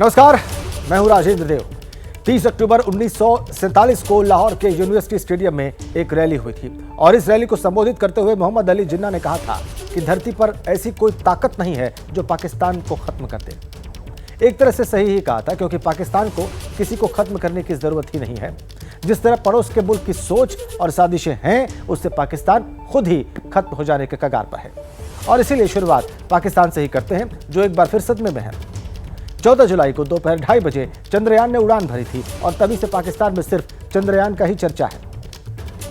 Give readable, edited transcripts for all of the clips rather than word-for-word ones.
नमस्कार, मैं हूं राजेंद्र देव। 30 अक्टूबर 1947 को लाहौर के यूनिवर्सिटी स्टेडियम में एक रैली हुई थी और इस रैली को संबोधित करते हुए मोहम्मद अली जिन्ना ने कहा था कि धरती पर ऐसी कोई ताकत नहीं है जो पाकिस्तान को खत्म कर दे। एक तरह से सही ही कहा था, क्योंकि पाकिस्तान को किसी को खत्म करने की जरूरत ही नहीं है। जिस तरह पड़ोस के मुल्क की सोच और साजिशें हैं, उससे पाकिस्तान खुद ही खत्म हो जाने के कगार पर है और इसीलिए शुरुआत पाकिस्तान से ही करते हैं, जो एक बार फिर सदमे में है। 14 जुलाई को दोपहर 2:30 बजे चंद्रयान ने उड़ान भरी थी और तभी से पाकिस्तान में सिर्फ चंद्रयान का ही चर्चा है।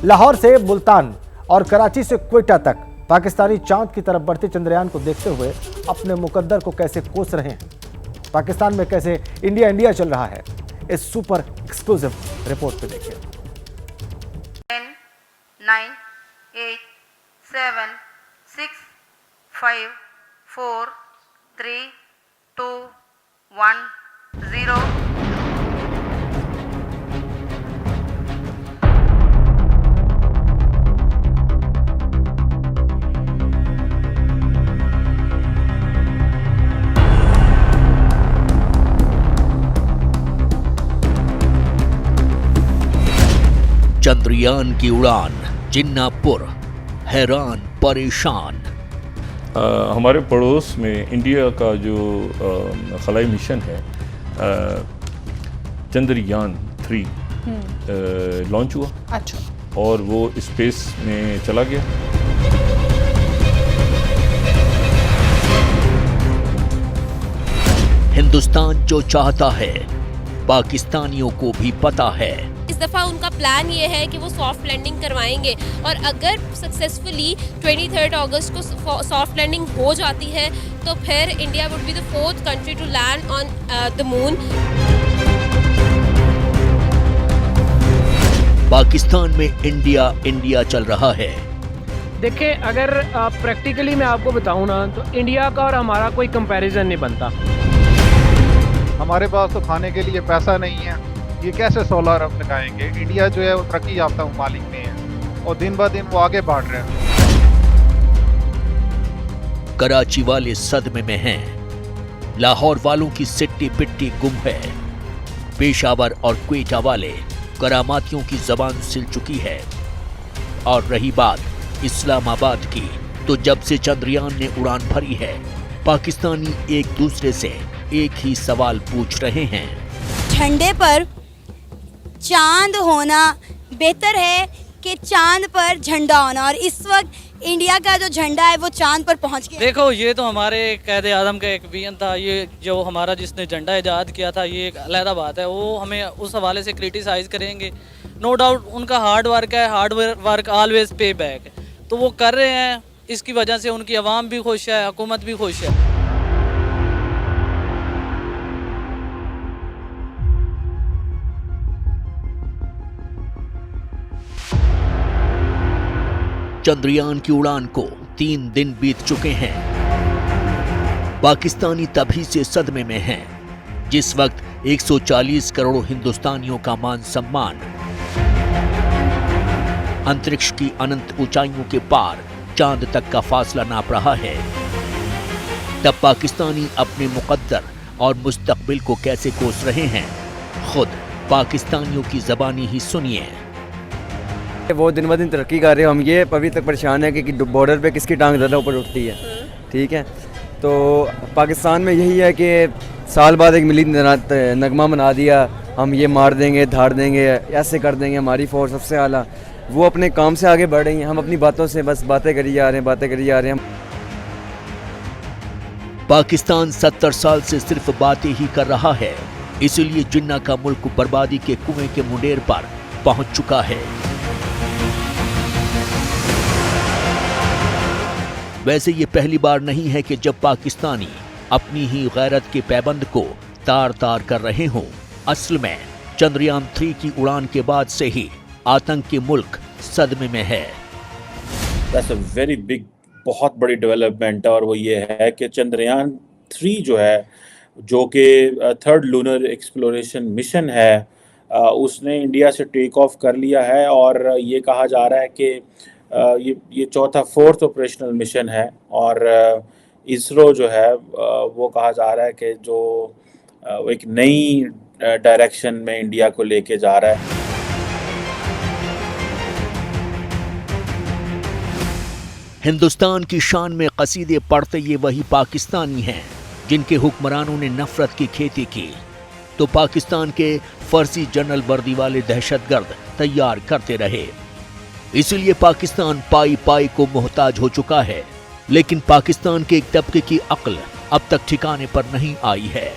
लाहौर से मुल्तान और कराची से क्वेटा तक पाकिस्तानी चांद की तरफ बढ़ते चंद्रयान को देखते हुए अपने मुकद्दर को कैसे कोस रहे हैं। पाकिस्तान में कैसे इंडिया इंडिया चल रहा है, इस सुपर एक्सक्लूसिव रिपोर्ट पे देखिए। 10, 9, 8, 7, 6, 5, 4, 3, 2, 1, 0। चंद्रयान की उड़ान, जिन्नापुर हैरान परेशान। हमारे पड़ोस में इंडिया का जो खलाई मिशन है चंद्रयान 3 लॉन्च हुआ। अच्छा। और वो स्पेस में चला गया। हिंदुस्तान जो चाहता है पाकिस्तानियों को भी पता है। इस दफ़ा उनका प्लान ये है कि वो सॉफ्ट लैंडिंग करवाएंगे और अगर सक्सेसफुली 23 अगस्त को सॉफ्ट लैंडिंग हो जाती है तो फिर India would be the 4th country to land on the moon. Pakistan में इंडिया इंडिया चल रहा है। देखिए, अगर प्रैक्टिकली मैं आपको बताऊं ना, तो इंडिया का और हमारा कोई कंपैरिजन नहीं बनता। हमारे पास तो खाने के लिए पैसा नहीं है, ये कैसे सोलर हम लगाएंगे। इंडिया जो है वो तरक्की याफ्ता ममालिक में है और दिन ब दिन वो आगे बढ़ रहे हैं। कराची वाले सदमे में हैं, लाहौर वालों की सिट्टी पिट्टी गुम है, पेशावर और क्वेटा वाले करामातियों की जबान सिल चुकी है। और रही बात इस्लामाबाद की, तो जब से चंद्रयान ने उड़ान भरी है, पाकिस्तानी एक दूसरे से एक ही सवाल पूछ रहे हैं। झंडे पर चांद होना बेहतर है कि चांद पर झंडा होना, और इस वक्त इंडिया का जो झंडा है वो चांद पर पहुंच गया। देखो, ये तो हमारे कायदे आज़म का एक विजन था। ये जो हमारा जिसने झंडा इजाद किया था, ये एक अलहदा बात है। वो हमें उस हवाले से क्रिटिसाइज़ करेंगे। नो डाउट उनका हार्ड वर्क है, हार्ड वर्क ऑलवेज पे बैक, तो वो कर रहे हैं। इसकी वजह से उनकी आवाम भी खुश है, हुकूमत भी खुश है। चंद्रयान की उड़ान को 3 दिन बीत चुके हैं। पाकिस्तानी तभी से सदमे में हैं, जिस वक्त 140 करोड़ हिंदुस्तानियों का मान सम्मान अंतरिक्ष की अनंत ऊंचाइयों के पार चांद तक का फासला नाप रहा है। तब पाकिस्तानी अपने मुकद्दर और मुस्तकबिल को कैसे कोस रहे हैं, खुद पाकिस्तानियों की जबानी ही सुनिए। वो दिन ब दिन तरक्की कर रहे हो, हम ये अभी तक परेशान है कि बॉर्डर पे किसकी टांग ज़्यादा ऊपर उठती है। ठीक है, तो पाकिस्तान में यही है कि साल बाद एक मिली नगमा बना दिया, हम ये मार देंगे, धाड़ देंगे, ऐसे कर देंगे। हमारी फोर्स सबसे आला, वो अपने काम से आगे बढ़ रही है, हम अपनी बातों से बस बातें करी जा रहे हैं। पाकिस्तान 70 साल से सिर्फ बातें ही कर रहा है, इसीलिए जिन्ना का मुल्क बर्बादी के कुएं के मुंडेर पर पहुंच चुका है। वैसे ये पहली बार नहीं है कि जब पाकिस्तानी अपनी ही गैरत के पैबंद को तार तार कर रहे हों। असल में चंद्रयान 3 की उड़ान के बाद से ही आतंकी मुल्क सदमे में है। That's a very big, बहुत बड़ी डेवलपमेंट है, और वो ये है कि चंद्रयान 3 जो है, जो कि 3rd लूनर एक्सप्लोरेशन मिशन है, उसने इंडिया से टेक ऑफ कर लिया है। और ये कहा जा रहा है कि ये चौथा 4th ऑपरेशनल मिशन है। और इसरो जो है वो कहा जा रहा है कि जो एक नई डायरेक्शन में इंडिया को लेके जा रहा है। हिंदुस्तान की शान में कसीदे पढ़ते ये वही पाकिस्तानी हैं जिनके हुक्मरानों ने नफरत की खेती की, तो पाकिस्तान के फर्जी जनरल वर्दी वाले दहशतगर्द तैयार करते रहे। इसलिए पाकिस्तान पाई पाई को मोहताज हो चुका है, लेकिन पाकिस्तान के एक तबके की अक्ल अब तक ठिकाने पर नहीं आई है।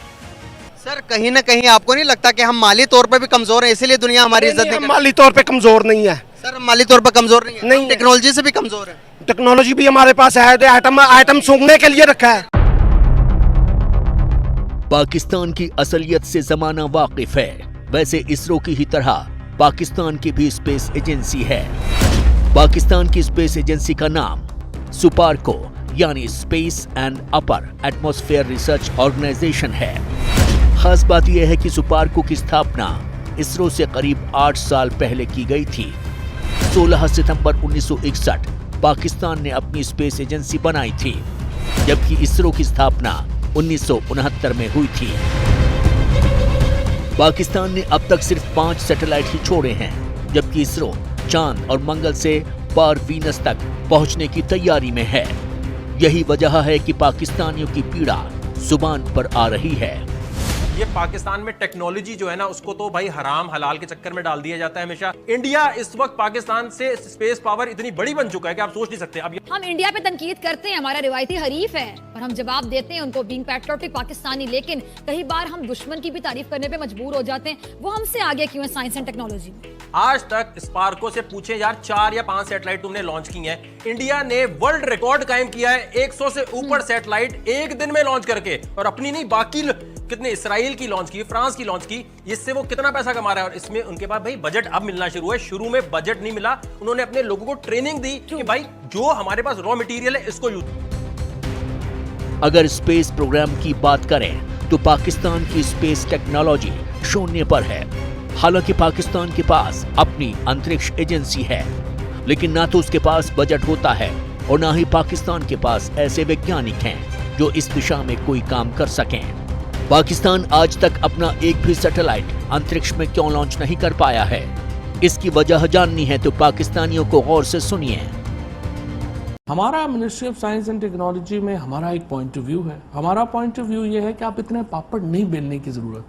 सर कहीं ना कहीं आपको नहीं लगता कि हम माली तौर पे भी कमजोर हैं, इसीलिए दुनिया हमारी इज्जत नहीं करती? माली तौर पे कमजोर नहीं है सर, हम माली तौर पे कमजोर नहीं है, नहीं, टेक्नोलॉजी से भी कमजोर है। टेक्नोलॉजी भी हमारे पास है, आइटम सूंघने के लिए रखा है। पाकिस्तान की असलियत से जमाना वाकिफ है, वैसे इसरो की ही तरह पाकिस्तान की भी स्पेस एजेंसी है। पाकिस्तान की स्पेस एजेंसी का नाम सुपारको यानी space and upper atmosphere research organisation है। खास बात यह है कि सुपारको की स्थापना इसरो से करीब 8 साल पहले की गई थी। 16 सितंबर 1961 पाकिस्तान ने अपनी स्पेस एजेंसी बनाई थी, जबकि इसरो की स्थापना 1969 में हुई थी। पाकिस्तान ने अब तक सिर्फ 5 सैटेलाइट ही छोड़े हैं, जबकि इसरो चांद और मंगल से पार वीनस तक पहुंचने की तैयारी में है। यही वजह है कि पाकिस्तानियों की पीड़ा जुबान पर आ रही है। ये पाकिस्तान में टेक्नोलॉजी जो है ना, उसको तो भाई हराम हलाल के चक्कर में डाल दिया जाता है हमेशा। इंडिया इस वक्त पाकिस्तान से स्पेस पावर इतनी बड़ी बन चुका है कि आप सोच नहीं सकते। अब हम इंडिया पे तनकीद करते हैं, हमारा रिवायती हरीफ है, और हम जवाब देते हैं उनको बीइंग पैट्रियोटिक पाकिस्तानी, लेकिन कई बार हम दुश्मन की भी तारीफ करने पे मजबूर हो जाते हैं। वो हमसे आगे क्यों है साइंस एंड टेक्नोलॉजी में? आज तक स्पार्को से पूछे यार, 4 या 5 सैटेलाइट तुमने लॉन्च की हैं। इंडिया ने वर्ल्ड रिकॉर्ड कायम किया है 100 से ऊपर सैटेलाइट एक दिन में लॉन्च करके, और अपनी नहीं बाकी कितने इसराइल की लॉन्च की, फ्रांस की लॉन्च की। इससे वो कितना पैसा कमा रहा है, और इसमें उनके पास भाई बजट अब मिलना शुरू है। शुरू में बजट नहीं मिला, उन्होंने अपने लोगों को ट्रेनिंग दी कि भाई जो हमारे पास रॉ मटेरियल है इसको यूज। अगर स्पेस प्रोग्राम की बात करें तो पाकिस्तान की स्पेस टेक्नोलॉजी शून्य पर है। हालांकि पाकिस्तान के पास अपनी अंतरिक्ष एजेंसी है, लेकिन ना तो उसके पास बजट होता है और ना ही पाकिस्तान के पास ऐसे वैज्ञानिक हैं जो इस दिशा में कोई काम कर सकें। पाकिस्तान आज तक अपना एक भी सैटेलाइट अंतरिक्ष में क्यों लॉन्च नहीं कर पाया है, इसकी वजह जाननी है तो पाकिस्तानियों को गौर से सुनिए। हमारा ministry of science and technology में हमारा एक पॉइंट ऑफ व्यू है। हमारा पॉइंट ऑफ व्यू ये है कि आप इतने पापड़ नहीं बेलने की ज़रूरत।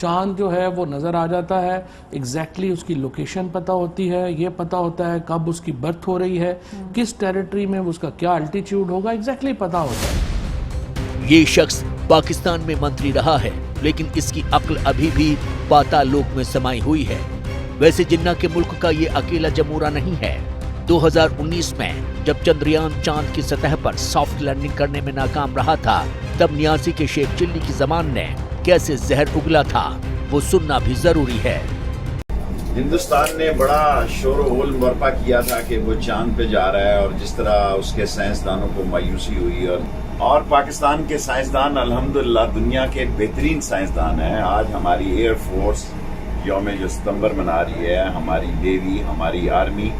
चांद जो है वो नज़र आ जाता है, एग्जैक्टली उसकी लोकेशन पता होती है, ये पता होता है कब उसकी बर्थ हो रही है, किस टेरिटरी में उसका क्या अल्टीट्यूड होगा, एग्जैक्टली पता होता है। ये शख्स पाकिस्तान में मंत्री रहा है, लेकिन इसकी अक्ल अभी भी पाताल लोक में समाई हुई है। वैसे जिन्ना के मुल्क का ये अकेला जमूरा नहीं है। 2019 में जब चंद्रयान चांद की सतह पर सॉफ्ट लैंडिंग करने में नाकाम रहा था, तब न्यासी के शेख चिल्ली की जबान ने कैसे जहर उगला था, वो सुनना भी जरूरी है। हिंदुस्तान ने बड़ा शोर होल बर्पा किया था कि वो चांद पे जा रहा है, और जिस तरह उसके साइंसदानों को मायूसी हुई, और पाकिस्तान के साइंसदान अल्हम्दुलिल्लाह दुनिया के बेहतरीन साइंसदान हैं। आज हमारी एयरफोर्स यौम जो सितंबर मना रही है, हमारी नेवी, हमारी आर्मी,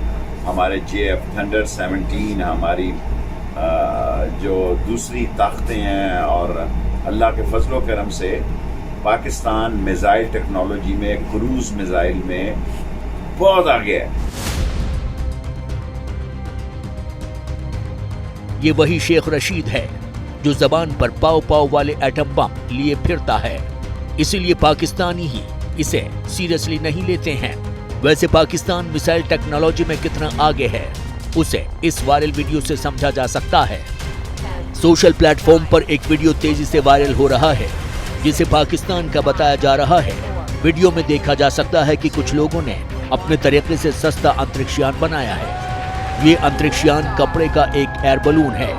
हमारे JF थंडर 17, हमारी जो दूसरी ताकतें हैं, और अल्लाह के फजलो करम से पाकिस्तान मिसाइल टेक्नोलॉजी में, क्रूज मिसाइल में बहुत आगे है। ये वही शेख रशीद है जो जबान पर पाव पाव वाले एटम बम लिए फिरता है, इसीलिए पाकिस्तानी ही इसे सीरियसली नहीं लेते हैं। वैसे पाकिस्तान मिसाइल टेक्नोलॉजी में कितना आगे है, उसे इस वायरल वीडियो से समझा जा सकता है। सोशल प्लेटफॉर्म पर एक वीडियो तेजी से वायरल हो रहा है, जिसे पाकिस्तान का बताया जा रहा है। वीडियो में देखा जा सकता है कि कुछ लोगों ने अपने तरीके से सस्ता अंतरिक्षयान बनाया है। ये अंतरिक्षयान कपड़े का एक एयर बलून है,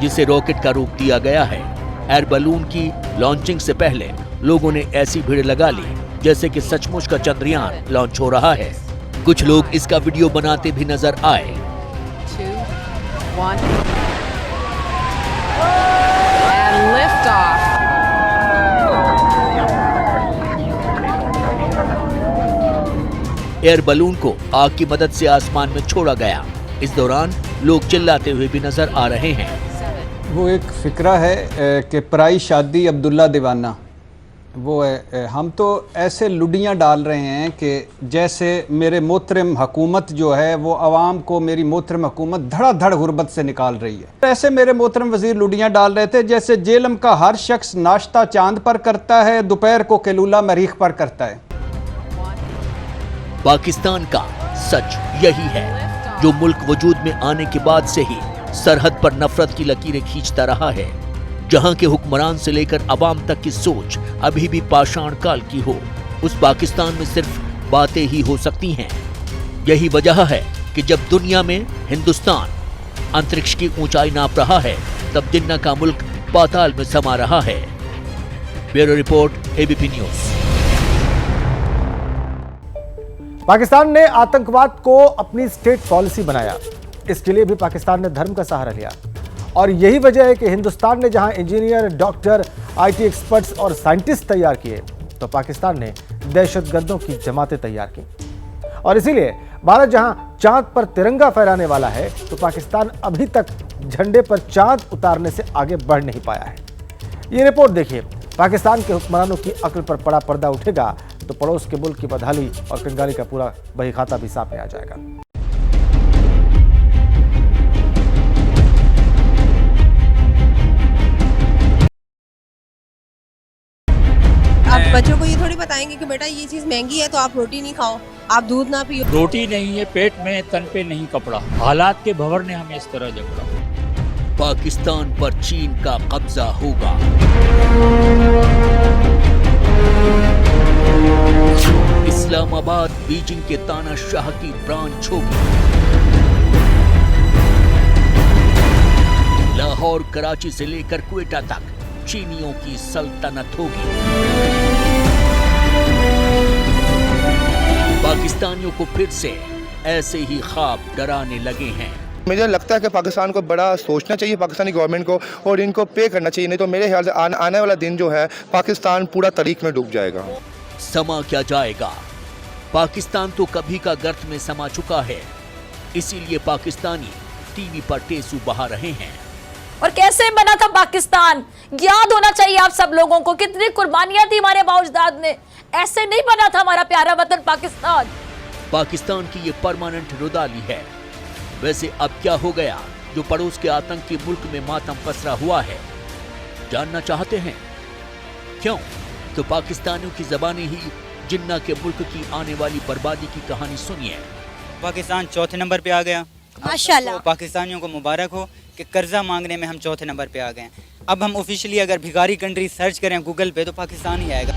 जिसे रॉकेट का रूप दिया गया है। एयर बलून की लॉन्चिंग से पहले लोगों ने ऐसी भीड़ लगा ली जैसे कि सचमुच का चंद्रयान लॉन्च हो रहा है। कुछ लोग इसका वीडियो बनाते भी नजर आए। 2, 1 and lift off. Air balloon को आग की मदद से आसमान में छोड़ा गया। इस दौरान लोग चिल्लाते हुए भी नजर आ रहे हैं। वो एक फिक्रा है कि पराई शादी अब्दुल्ला दीवाना, वो है हम तो ऐसे लुडियाँ डाल रहे हैं कि जैसे मेरे मोहतरम हुकूमत जो है वो आवाम को, मेरी मोहतरम हुकूमत धड़ाधड़ गुर्बत से निकाल रही है। ऐसे मेरे मोहतरम वजीर लुडियाँ डाल रहे थे जैसे जेलम का हर शख्स नाश्ता चांद पर करता है, दोपहर को कैलूला मरीख पर करता है। पाकिस्तान का सच यही है, जो मुल्क वजूद में आने के बाद से ही सरहद पर नफरत की लकीरें खींचता रहा है, जहां के हुक्मरान से लेकर अवाम तक की सोच अभी भी पाषाण काल की हो। उस पाकिस्तान में सिर्फ बातें ही हो सकती हैं। यही वजह है कि जब दुनिया में हिंदुस्तान अंतरिक्ष की ऊंचाई नाप रहा है, तब जिन्ना का मुल्क पाताल में समा रहा है। Bureau report, ABP news. Pakistan ने आतंकवाद को अपनी स्टेट पॉलिसी बनाया। इसके लिए भी पाकिस्तान ने धर्म का सहारा लिया, और यही वजह है कि हिंदुस्तान ने जहां इंजीनियर, डॉक्टर, आईटी एक्सपर्ट्स और साइंटिस्ट तैयार किए, तो पाकिस्तान ने दहशतगर्दों की जमातें तैयार की। और इसीलिए भारत जहां चांद पर तिरंगा फहराने वाला है, तो पाकिस्तान अभी तक झंडे पर चांद उतारने से आगे बढ़ नहीं पाया है। ये रिपोर्ट देखिए। पाकिस्तान के हुक्मरानों की अक्ल पर बड़ा पर्दा उठेगा तो पड़ोस के मुल्क की बदहाली और कंगाली का पूरा बही खाता भी सामने आ जाएगा। आप बच्चों को ये थोड़ी बताएंगे कि बेटा ये चीज महंगी है तो आप रोटी नहीं खाओ, आप दूध ना पियो। रोटी नहीं है पेट में, तन पे नहीं कपड़ा। हालात के भंवर ने हमें इस तरह जकड़ा। पाकिस्तान पर चीन का कब्जा होगा। इस्लामाबाद बीजिंग के तानाशाह की ब्रांच होगी। लाहौर, कराची से लेकर क्वेटा तक चीनियों की सल्तनत होगी। पाकिस्तानियों को फिर से ऐसे ही ख्वाब डराने लगे हैं। मुझे लगता है कि पाकिस्तान को बड़ा सोचना चाहिए, पाकिस्तानी गवर्नमेंट को, और इनको पे करना चाहिए, नहीं तो मेरे ख्याल से आने वाला दिन जो है पाकिस्तान पूरा तारीख में डूब जाएगा। समा क्या जाएगा? पाकिस्तान तो कभी का गर्त में समा चुका है, इसीलिए पाकिस्तानी टीवी पर टेसू बहा रहे हैं। और कैसे बना था पाकिस्तान, याद होना चाहिए आप सब लोगों को, कितनी कुर्बानियां थी हमारे बाउजदाद ने। ऐसे नहीं बना था हमारा प्यारा वतन पाकिस्तान। पाकिस्तान की ये परमानेंट रुदाली है। वैसे अब क्या हो गया जो पड़ोस के आतंकी मुल्क में मातम पसरा हुआ है? जानना चाहते हैं क्यों? तो पाकिस्तानियों की ज़बानी ही जिन्ना के मुल्क की आने वाली बर्बादी की कहानी सुनिए। पाकिस्तान चौथे नंबर पे आ गया माशाल्लाह। तो पाकिस्तानियों को मुबारक हो कि कर्जा मांगने में हम चौथे नंबर पे आ गए। अब हम ऑफिशियली अगर भिखारी कंट्री सर्च करें गूगल पे तो पाकिस्तान ही आएगा।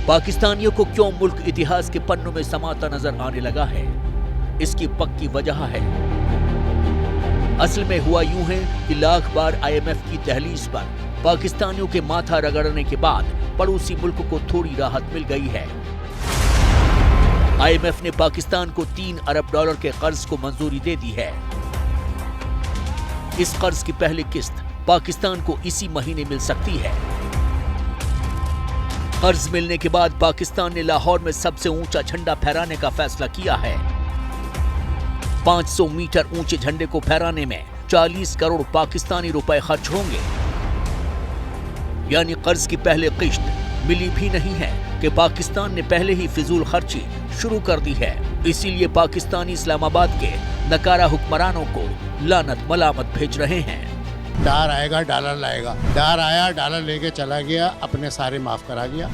पाकिस्तानियों को क्यों मुल्क इतिहास के पन्नों में समाता नजर आने लगा है? इसकी पक्की वजह है। असल में हुआ यूं है कि लाख बार IMF की दहलीज पर पाकिस्तानियों के माथा रगड़ने के बाद पड़ोसी मुल्क को थोड़ी राहत मिल गई है। IMF ने पाकिस्तान को $3 अरब के कर्ज को मंजूरी दे दी है। इस कर्ज की पहली किस्त पाकिस्तान को इसी महीने मिल सकती है। कर्ज मिलने के बाद पाकिस्तान ने लाहौर में सबसे ऊंचा झंडा फहराने का फैसला किया है। 500 मीटर ऊंचे झंडे को फहराने में 40 करोड़ पाकिस्तानी रुपए खर्च होंगे। यानी कर्ज की पहले किश्त मिली भी नहीं है कि पाकिस्तान ने पहले ही फिजूल खर्ची शुरू कर दी है। इसीलिए पाकिस्तानी इस्लामाबाद के नकारा हुक्मरानों को लानत मलामत भेज रहे हैं। डॉलर आएगा डॉलर लाएगा, डॉलर आया डॉलर लेके चला गया, अपने सारे माफ करा गया।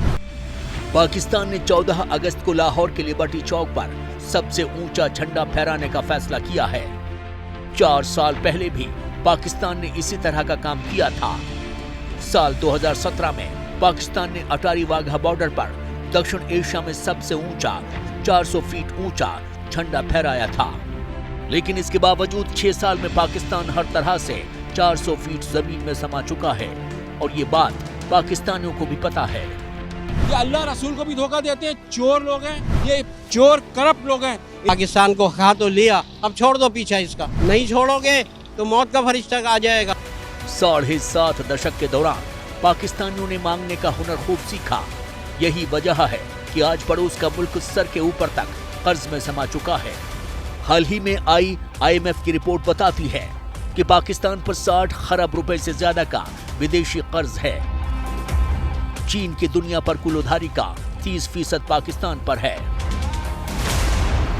पाकिस्तान ने 14 अगस्त को लाहौर के लिबर्टी चौक पर सबसे ऊंचा झंडा फहराने का फैसला किया है। 4 साल पहले भी पाकिस्तान ने इसी तरह का काम किया था। साल 2017 में पाकिस्तान ने अटारी वाघा बॉर्डर पर दक्षिण एशिया में सबसे ऊंचा 400 फीट ऊंचा झंडा फहराया था। लेकिन इसके बावजूद 6 साल में पाकिस्तान हर तरह से 400 फीट जमीन में समा चुका है, और ये बात पाकिस्तानियों को भी पता है। ये अल्लाह रसूल को भी धोखा देते हैं, चोर लोग हैं, ये चोर करप्ट लोग हैं। पाकिस्तान को खा तो लिया, अब छोड़ दो पीछा इसका, नहीं छोड़ोगे तो मौत का फरिश्ता आ जाएगा। 7.5 दशक के दौरान पाकिस्तानियों ने मांगने का हुनर खूब सीखा। यही वजह है कि आज पड़ोस का मुल्क सर के ऊपर तक कर्ज में समा चुका है। हाल ही में आई IMF की रिपोर्ट बताती है कि पाकिस्तान पर 60 खरब रुपए से ज्यादा का विदेशी कर्ज है। चीन की दुनिया पर कुल उधारी का 30% पाकिस्तान पर है।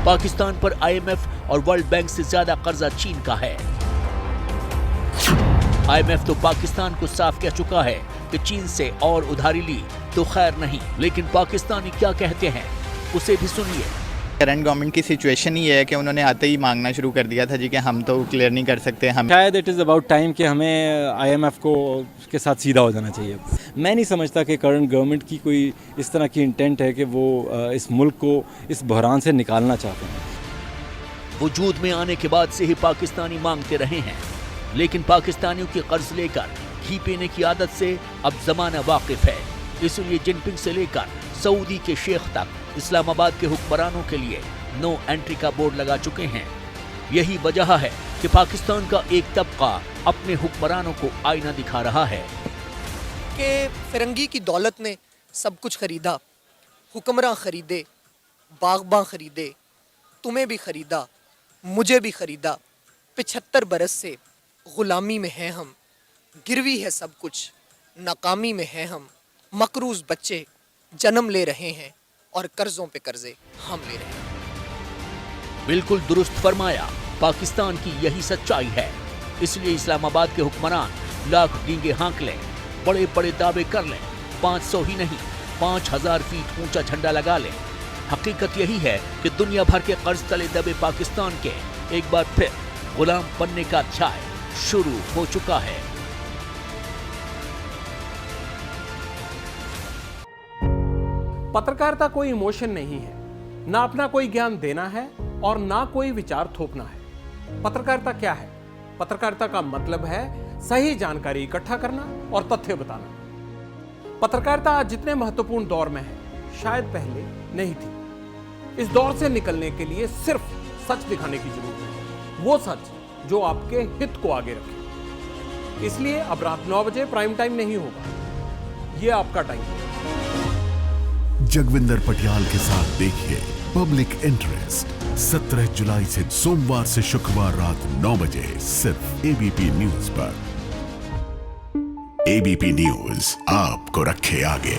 पाकिस्तान पर IMF और वर्ल्ड बैंक से ज्यादा कर्जा चीन का है। IMF तो पाकिस्तान को साफ कह चुका है कि चीन से और उधारी ली तो खैर नहीं, लेकिन पाकिस्तानी क्या कहते हैं उसे भी सुनिए। करंट गवर्नमेंट की सिचुएशन ही है कि उन्होंने आते ही मांगना शुरू कर दिया था जी कि हम तो क्लियर नहीं कर सकते। हम शायद इट इज़ अबाउट टाइम कि हमें IMF को के साथ सीधा हो जाना चाहिए। मैं नहीं समझता कि करंट गवर्नमेंट की कोई इस तरह की इंटेंट है कि वो इस मुल्क को इस बहरान से निकालना चाहते हैं। वजूद में आने के बाद से ही पाकिस्तानी मांगते रहे हैं, लेकिन पाकिस्तानियों की कर्ज लेकर घी पीने की आदत से अब जमाना वाकिफ है। इसलिए जिनपिंग से लेकर सऊदी के शेख तक इस्लामाबाद के हुक्मरानों के लिए नो एंट्री का बोर्ड लगा चुके हैं। यही वजह है कि पाकिस्तान का एक तबका अपने हुक्मरानों को आईना दिखा रहा है कि फिरंगी की दौलत ने सब कुछ खरीदा, हुक्मरान खरीदे, बागबान खरीदे, तुम्हें भी खरीदा, मुझे भी खरीदा। 75 बरस से गुलामी में हैं हम, गिरवी है सब कुछ, नाकामी में हैं हम। मकरूज बच्चे जन्म ले रहे हैं और कर्जों पे कर्जे हम ले रहे हैं। बिल्कुल दुरुस्त फरमाया, पाकिस्तान की यही सच्चाई है। इसलिए इस्लामाबाद के हुक्मरान लाख डींगे हाँक लें, बड़े बड़े दावे कर लें, 500 ही नहीं 5000 फीट ऊंचा झंडा लगा लें। हकीकत यही है कि दुनिया भर के कर्ज तले दबे पाकिस्तान के एक बार फिर गुलाम बनने का अध्याय शुरू हो चुका है। पत्रकारिता कोई इमोशन नहीं है, ना अपना कोई ज्ञान देना है और ना कोई विचार थोपना है। पत्रकारिता क्या है? पत्रकारिता का मतलब है सही जानकारी इकट्ठा करना और तथ्य बताना। पत्रकारिता आज जितने महत्वपूर्ण दौर में है, शायद पहले नहीं थी। इस दौर से निकलने के लिए सिर्फ सच दिखाने की जरूरत है, वो सच जो आपके हित को आगे रखे। इसलिए अब रात 9 बजे प्राइम टाइम नहीं होगा, ये आपका टाइम है। जगविंदर पटियाल के साथ देखिए पब्लिक इंटरेस्ट 17 जुलाई से सोमवार से शुक्रवार रात 9 बजे सिर्फ ABP न्यूज पर। ABP न्यूज आपको रखे आगे।